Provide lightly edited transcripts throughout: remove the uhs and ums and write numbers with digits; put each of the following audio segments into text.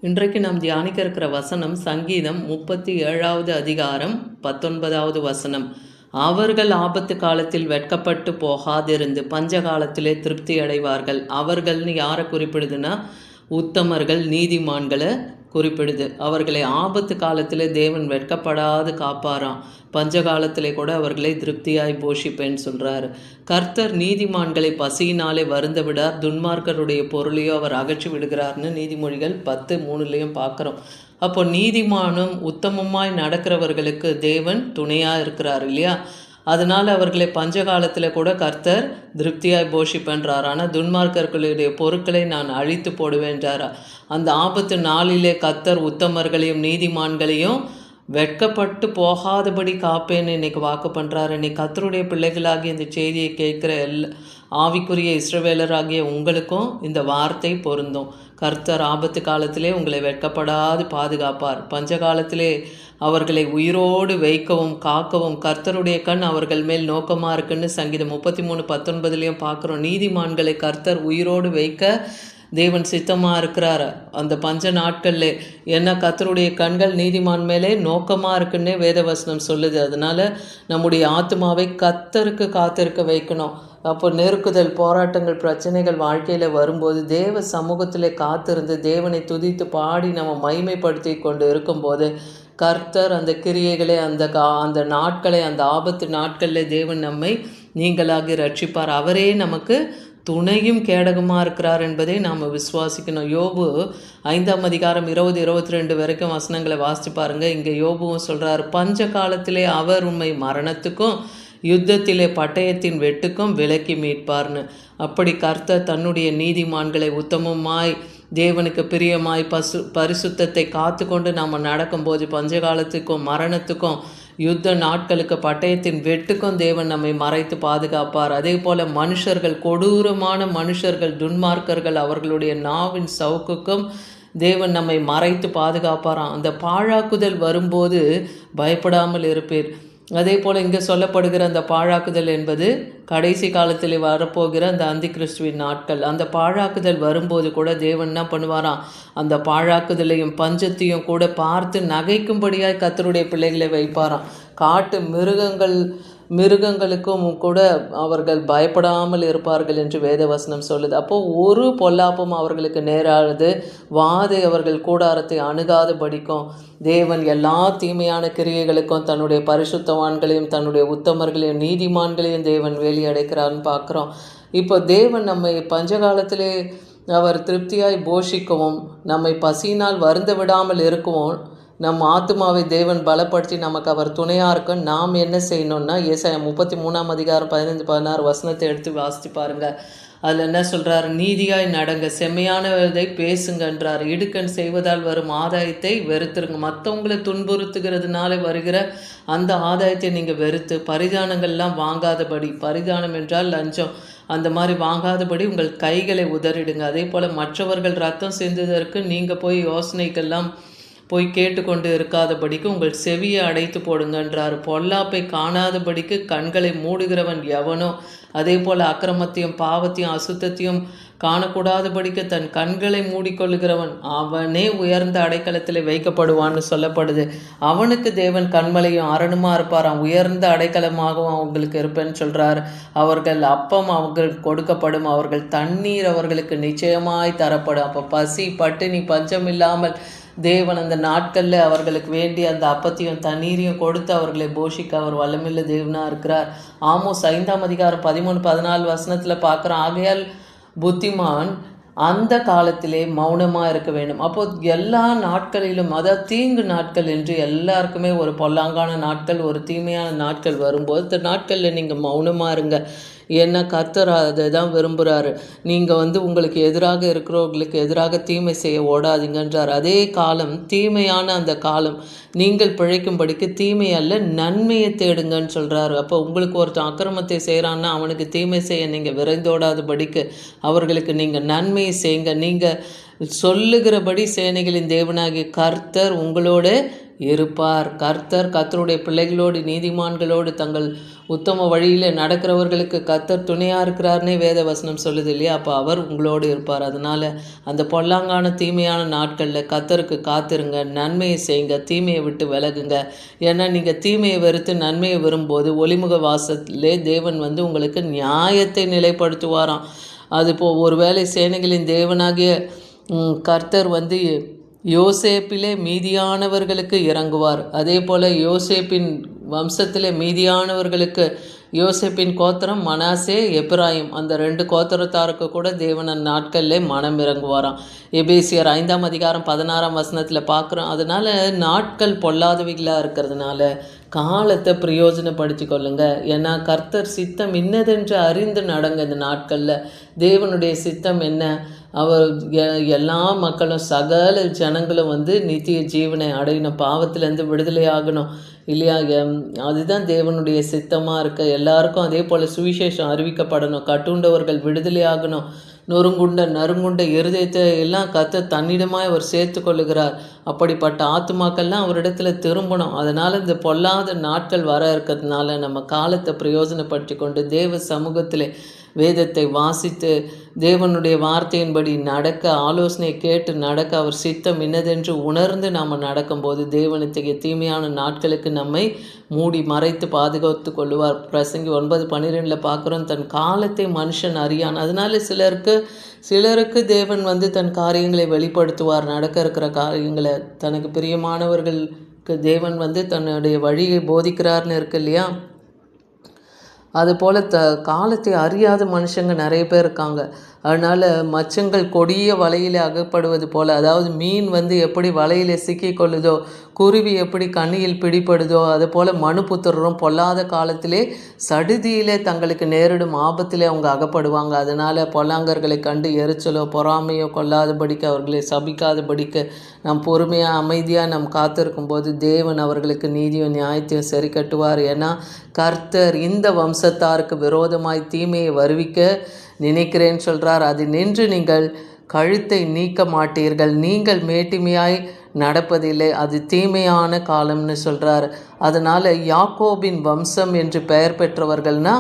இன்றைக்கு நாம் தியானிக்க இருக்கிற வசனம் சங்கீதம் 37வது அதிகாரம் 19வது வசனம். அவர்கள் ஆபத்து காலத்தில் வெட்கப்பட்டு போகாதிருந்து பஞ்ச காலத்திலே திருப்தி அடைவார்கள். அவர்கள்னு யாரை குறிப்பிடுதுன்னா உத்தமர்கள், நீதிமான்களை குறிப்பிடுது. அவர்களை ஆபத்து காலத்தில் தேவன் வெட்கப்படாது காப்பாராம். பஞ்ச காலத்திலே கூட அவர்களை திருப்தியாய் போஷிப்பேன்னு சொல்கிறார். கர்த்தர் நீதிமான்களை பசியினாலே வருந்த விடார், துன்மார்க்கருடைய பொருளையோ அவர் அகற்றி விடுகிறார்னு நீதிமொழிகள் 10:3 பார்க்குறோம். அப்போ நீதிமானும் உத்தமமாய் நடக்கிறவர்களுக்கு தேவன் துணையாக இருக்கிறார் இல்லையா? அதனால் அவர்களை பஞ்ச காலத்தில் கூட கர்த்தர் திருப்தியாய் போஷிப்பென்றார். ஆனால் துன்மார்க்கர்களுடைய பொருட்களை நான் அழித்து போடுவேன்றாரா. அந்த ஆபத்து நாளிலே கர்த்தர் உத்தமர்களையும் நீதிமான்களையும் வெட்கப்பட்டு போகாதபடி காப்பேன்னு இன்னைக்கு வாக்கு பண்ணுறாரு. இன்னைக்கு கர்த்தருடைய பிள்ளைகளாகி இந்த செய்தியை கேட்குற ஆவிக்குரிய இஸ்ரவேலராகிய உங்களுக்கும் இந்த வார்த்தை பொருந்தும். கர்த்தர் ஆபத்து காலத்திலே உங்களை வெட்கப்படாது பாதுகாப்பார். பஞ்ச காலத்திலே அவர்களை உயிரோடு வைக்கவும் காக்கவும் கர்த்தருடைய கண் அவர்கள் மேல் நோக்கமாக இருக்குன்னு சங்கீதம் 33:19 பார்க்குறோம். நீதிமான்களை கர்த்தர் உயிரோடு வைக்க தேவன் சித்தமாக இருக்கிறார் அந்த பஞ்ச நாட்கள்ல. ஏன்னா கர்த்தருடைய கண்கள் நீதிமான் மேலே நோக்கமாக இருக்குன்னே வேதவசனம் சொல்லுது. அதனால் நம்முடைய ஆத்மாவை கர்த்தருக்கு காத்திருக்க வைக்கணும். அப்போ நெருக்குதல், போராட்டங்கள், பிரச்சனைகள் வாழ்க்கையில் வரும்போது தேவ சமூகத்தில் காத்திருந்து தேவனை துதித்து பாடி நம்ம மகிமைப்படுத்தி கொண்டு இருக்கும்போது கர்த்தர் அந்த கிரியைகளை அந்த நாட்களை, அந்த ஆபத்து நாட்களில் தேவன் நம்மை நீங்களாகி ரட்சிப்பார். அவரே நமக்கு துணையும் கேடகமாக இருக்கிறார் என்பதை நாம் விசுவாசிக்கணும். யோபு 5ஆம் அதிகாரம் 20-22 வரைக்கும் வசனங்களை வாசித்து பாருங்கள். இங்கே யோபுவும் சொல்கிறார், பஞ்ச காலத்திலே அவர் உண்மை மரணத்துக்கும் யுத்தத்திலே பட்டயத்தின் வெட்டுக்கும் விலக்கி மீட்பார்னு. அப்படி கர்த்தர் தன்னுடைய நீதிமான்களை உத்தமமாய் தேவனுக்கு பிரியமாய் பரிசுத்தத்தை காத்து கொண்டு நாம் நடக்கும்போது பஞ்சகாலத்துக்கும் மரணத்துக்கும் யுத்த நாட்களுக்கு பட்டயத்தின் வெட்டுக்கும் தேவன் நம்மை மறைத்து பாதுகாப்பார். அதே போல் மனுஷர்கள், கொடூரமான மனுஷர்கள், துன்மார்க்கர்கள், அவர்களுடைய நாவின் சவுக்குக்கும் தேவன் நம்மை மறைத்து பாதுகாப்பாராம். அந்த பாழாக்குதல் வரும்போது பயப்படாமல் இருப்பீர். அதே போல் இங்கே சொல்லப்படுகிற அந்த பாழாக்குதல் என்பது கடைசி காலத்தில் வரப்போகிற அந்த அந்தி கிறிஸ்துவின் நாட்கள். அந்த பாழாக்குதல் வரும்போது கூட தேவன் என்ன பண்ணுவாராம், அந்த பாழாக்குதலையும் பஞ்சத்தையும் கூட பார்த்து நகைக்கும்படியாய் கர்த்தருடைய பிள்ளைகளை வைப்பாராம். காட்டு மிருகங்களுக்கும் கூட அவர்கள் பயப்படாமல் இருப்பார்கள் என்று வேதவசனம் சொல்லுது. அப்போது ஒரு பொல்லாப்பும் அவர்களுக்கு நேராது, வாதை அவர்கள் கூடாரத்தை அணுகாது படிக்கும். தேவன் எல்லா தீமையான கிரியைகளுக்கும் தன்னுடைய பரிசுத்தவான்களையும் தன்னுடைய உத்தமர்களையும் நீதிமான்களையும் தேவன் வேலியடைக்கிறான்னு பார்க்குறோம். இப்போ தேவன் நம்மை பஞ்சகாலத்திலே அவர் திருப்தியாய் போஷிக்கவும் நம்மை பசியினால் வருந்த விடாமல் இருக்கவும் நம் ஆத்மாவை தேவன் பலப்படுத்தி நமக்கு அவர் துணையாக இருக்க நாம் என்ன செய்யணும்னா ஏசாயா 33ஆம் அதிகாரம் 15-16 வசனத்தை எடுத்து வாசித்து பாருங்கள். அதில் என்ன சொல்கிறார், நீதியாய் நடங்க, செம்மையானதை பேசுங்கன்றார், இடுக்கண் செய்வதால் வரும் ஆதாயத்தை வெறுத்துருங்க. மற்றவங்களை துன்புறுத்துகிறதுனால வருகிற அந்த ஆதாயத்தை நீங்கள் வெறுத்து பரிதானங்கள்லாம் வாங்காதபடி, பரிதானம் என்றால் லஞ்சம், அந்த மாதிரி வாங்காதபடி உங்கள் கைகளை உதறிடுங்க. அதே போல் மற்றவர்கள் ரத்தம் சிந்துவதற்கு நீங்கள் போய் யோசனைக்கெல்லாம் போய் கேட்டுக்கொண்டு இருக்காதபடிக்கு உங்கள் செவியை அடைத்து போடுங்கன்றார். பொல்லாப்பை காணாதபடிக்கு கண்களை மூடுகிறவன் எவனோ, அதே போல் அக்கிரமத்தையும் பாவத்தையும் அசுத்தத்தையும் காணக்கூடாதபடிக்கு தன் கண்களை மூடிக்கொள்ளுகிறவன் அவனே உயர்ந்த அடைக்கலத்தில் வைக்கப்படுவான்னு சொல்லப்படுது. அவனுக்கு தேவன் கண்மலையும் அரணுமா இருப்பாராம், உயர்ந்த அடைக்கலமாகவும் அவங்களுக்கு இருப்பேன்னு சொல்கிறார். அவர்கள் அப்பம் அவர்களுக்கு கொடுக்கப்படும், அவர்கள் தண்ணீர் அவர்களுக்கு நிச்சயமாய் தரப்படும். அப்போ பசி பட்டினி பஞ்சம் இல்லாமல் தேவன் அந்த நாட்களில் அவர்களுக்கு வேண்டிய அந்த அப்பத்தையும் தண்ணீரையும் கொடுத்து அவர்களை போஷிக்க அவர் வல்லமில்ல தேவனாக இருக்கிறார். ஆமோஸ் 5ஆம் அதிகாரம் 13-14 வசனத்தில் பார்க்குறோம், ஆகையால் புத்திமான் அந்த காலத்திலே மௌனமாக இருக்க வேண்டும். அப்போது எல்லா நாட்களிலும், அதாவது தீங்கு நாட்கள் என்று எல்லாருக்குமே ஒரு பொல்லாங்கான நாட்கள், ஒரு தீமையான நாட்கள் வரும்போது இந்த நாட்களில் நீங்கள் மௌனமாக இருங்க. ஏன்னா கர்த்தர் அதை தான் விரும்புகிறாரு. நீங்கள் உங்களுக்கு எதிராக இருக்கிறவங்களுக்கு எதிராக தீமை செய்ய ஓடாதீங்கன்றார். அதே காலம் தீமையான அந்த காலம், நீங்கள் பிழைக்கும்படிக்கு தீமை அல்ல நன்மையை தேடுங்கன்னு சொல்கிறாரு. அப்போ உங்களுக்கு ஒருத்தன் அக்கிரமத்தை செய்கிறான்னா அவனுக்கு தீமை செய்ய நீங்கள் விரைந்தோடாதபடிக்கு அவர்களுக்கு நீங்கள் நன்மையை செய்யுங்க. நீங்கள் சொல்லுகிறபடி சேனைகளின் தேவனாகிய கர்த்தர் உங்களோட இருப்பார். கர்த்தருடைய பிள்ளைகளோடு நீதிமான்களோடு தங்கள் உத்தம வழியில் நடக்கிறவர்களுக்கு கர்த்தர் துணையாக இருக்கிறார்னே வேத வசனம் சொல்லுது இல்லையா? அப்போ அவர் உங்களோடு இருப்பார். அதனால் அந்த பொல்லாங்கான தீமையான நாட்களில் கர்த்தருக்கு காத்திருங்க, நன்மையை செய்யுங்க, தீமையை விட்டு விலகுங்க. ஏன்னா நீங்கள் தீமையை வெறுத்து நன்மையை விரும்பும்போது ஒளிமுக வாசத்திலே தேவன் உங்களுக்கு நியாயத்தை நிலைப்படுத்துவாராம். அது ஒருவேளை சேனைகளின் தேவனாகிய கர்த்தர் யோசேப்பிலே மீதியானவர்களுக்கு இறங்குவார். அதே போல் யோசேப்பின் வம்சத்திலே மீதியானவர்களுக்கு யோசேப்பின் கோத்திரம் மனாசே, எப்ராயிம், அந்த 2 கோத்திரத்தாருக்கு கூட தேவன் நாட்களிலே மனம் இறங்குவாராம். எபேசியர் 5ஆம் அதிகாரம் 16ஆம் வசனத்தில் பார்க்குறோம். அதனால் நாட்கள் பொல்லாதவைகளாக இருக்கிறதுனால காலத்தை பிரயோஜனப்படுத்தி கொள்ளுங்க. ஏன்னா கர்த்தர் சித்தம் இன்னதென்று அறிந்து நடங்க. இந்த நாட்களில் தேவனுடைய சித்தம் என்ன? அவர் எல்லா மக்களும் சகல ஜனங்களும் நித்திய ஜீவனை அடையணும், பாவத்திலேருந்து விடுதலை ஆகணும் இல்லையா? அதுதான் தேவனுடைய சித்தமாக இருக்க. எல்லாருக்கும் அதே போல் சுவிசேஷம் அறிவிக்கப்படணும், கட்டுண்டவர்கள் விடுதலை ஆகணும், நறுங்குண்ட இருதயத்தை எல்லாம் கர்த்தர் தன்னிடமாய் அவர் சேர்த்து கொள்ளுகிறார். அப்படிப்பட்ட ஆத்துமாக்கள்லாம் அவரிடத்துல திரும்பணும். அதனால் இந்த பொல்லாத நாட்கள் வர இருக்கிறதுனால நம்ம காலத்தை பிரயோஜனப்படுத்தி கொண்டு தேவ சமூகத்திலே வேதத்தை வாசித்து தேவனுடைய வார்த்தையின்படி நடக்க, ஆலோசனை கேட்டு நடக்க, அவர் சித்தம் இன்னதென்று உணர்ந்து நாம் நடக்கும்போது தேவனுடைய தீமையான நாட்களுக்கு நம்மை மூடி மறைத்து பாதுகாத்து கொள்ளுவார். பிரசங்கி 9:12 பார்க்குறோம், தன் காலத்தை மனுஷன் அறியான். அதனால சிலருக்கு தேவன் தன் காரியங்களை வெளிப்படுத்துவார். நடக்க இருக்கிற காரியங்களை தனக்கு பிரியமானவர்களுக்கு தேவன் தன்னுடைய வழியை போதிக்கிறார்னு இருக்கு இல்லையா? அதுபோல் காலத்தை அறியாத மனுஷங்க நிறைய பேர் இருக்காங்க. அதனால் மச்சங்கள் கொடிய வலையில் அகப்படுவது போல், அதாவது மீன் எப்படி வலையில் சிக்கிக்கொள்ளுதோ, குருவி எப்படி கண்ணியில் பிடிப்படுதோ, அதுபோல் மனுபுத்திரரும் பொல்லாத காலத்திலே சடுதியிலே தங்களுக்கு நேரிடும் ஆபத்திலே அவங்க அகப்படுவாங்க. அதனால் பொல்லாங்கர்களை கண்டு எரிச்சலோ பொறாமையோ கொள்ளாதபடிக்கு, அவர்களை சபிக்காதபடிக்கு நாம் பொறுமையாக அமைதியாக நாம் காத்திருக்கும் போது தேவன் அவர்களுக்கு நீதியும் நியாயத்தையும் சரி கட்டுவார். ஏன்னா கர்த்தர் இந்த வம்சத்தாருக்கு விரோதமாய் தீமையை வருவிக்க நினைக்கிறேன்னு சொல்கிறார். அது நின்று நீங்கள் கழுத்தை நீக்க மாட்டீர்கள், நீங்கள் மேட்டிமையாய் நடப்பதில்லை, அது தீமையான காலம்னு சொல்கிறார். அதனால் யாக்கோபின் வம்சம் என்று பெயர் பெற்றவர்கள்னா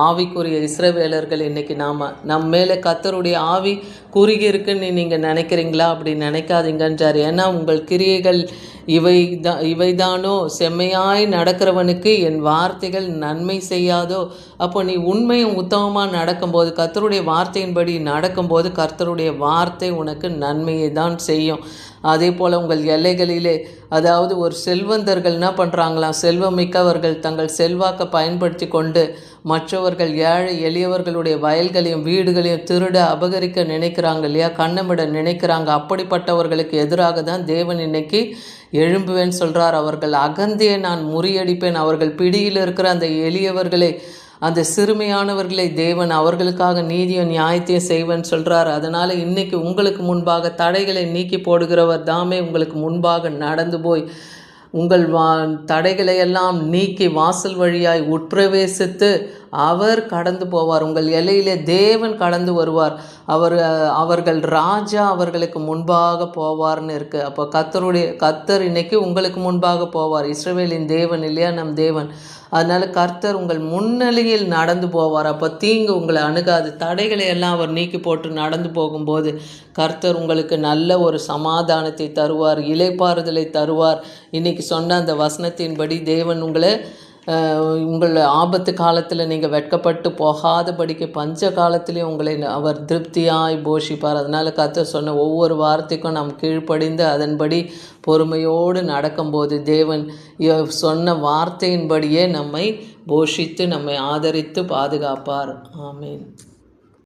ஆவிக்குரிய இஸ்ரவேலர்கள். இன்றைக்கி நம் மேலே கர்த்தருடைய ஆவி குறுகி இருக்குன்னு நீங்கள் நினைக்கிறீங்களா? அப்படி நினைக்காதீங்கன்றார். ஏன்னா உங்கள் கிரியைகள் இவைதானோ? செம்மையாய் நடக்கிறவனுக்கு என் வார்த்தைகள் நன்மை செய்யாதோ? அப்போ நீ உண்மையும் உத்தமமாக நடக்கும்போது, கர்த்தருடைய வார்த்தையின்படி நடக்கும்போது கர்த்தருடைய வார்த்தை உனக்கு நன்மையை தான் செய்யும். அதே போல் உங்கள் எல்லைகளிலே, அதாவது ஒரு செல்வந்தர்கள் என்ன பண்ணுறாங்களாம், செல்வம் மிக்கவர்கள் தங்கள் செல்வாக்கை பயன்படுத்தி கொண்டு மற்றவர்கள் ஏழை எளியவர்களுடைய வயல்களையும் வீடுகளையும் திருட அபகரிக்க நினைக்கிறாங்க இல்லையா? கண்ணமிட நினைக்கிறாங்க. அப்படிப்பட்டவர்களுக்கு எதிராக தான் தேவன் இன்னைக்கு எழும்புவேன்னு சொல்கிறார். அவர்கள் அகந்தியை நான் முறியடிப்பேன். அவர்கள் பிடியில் இருக்கிற அந்த எளியவர்களை, அந்த சிறுமையானவர்களை தேவன் அவர்களுக்காக நீதியும் நியாயத்தையும் செய்வேன்னு சொல்கிறார். அதனால் இன்றைக்கி உங்களுக்கு முன்பாக தடைகளை நீக்கி போடுகிறவர் தாமே உங்களுக்கு முன்பாக நடந்து போய் உங்கள் தடைகளை எல்லாம் நீக்கி வாசல் வழியாய் உட்பிரவேசித்து அவர் கடந்து போவார். உங்கள் எல்லையிலே தேவன் கடந்து வருவார். அவர்கள் ராஜா அவர்களுக்கு முன்பாக போவார்னு இருக்குது. அப்போ கர்த்தர் இன்னைக்கு உங்களுக்கு முன்பாக போவார். இஸ்ரவேலின் தேவன் இல்லையா, நம் தேவன். அதனால் கர்த்தர் உங்கள் முன்னிலையில் நடந்து போவார். அப்போ தீங்கு உங்களை அணுகாது. தடைகளை எல்லாம் அவர் நீக்கி போட்டு நடந்து போகும்போது கர்த்தர் உங்களுக்கு நல்ல ஒரு சமாதானத்தை தருவார், இளைப்பாறுதலை தருவார். இன்றைக்கி சொன்ன அந்த வசனத்தின்படி தேவன் உங்கள் ஆபத்து காலத்தில் நீங்கள் வெட்கப்பட்டு போகாதபடிக்கு பஞ்ச காலத்திலையும் உங்களை அவர் திருப்தியாய் போஷிப்பார். அதனால் கர்த்தர் சொன்ன ஒவ்வொரு வார்த்தைக்கும் நாம் கீழ்ப்படிந்து அதன்படி பொறுமையோடு நடக்கும்போது தேவன் சொன்ன வார்த்தையின்படியே நம்மை போஷித்து நம்மை ஆதரித்து பாதுகாப்பார். ஆமேன்.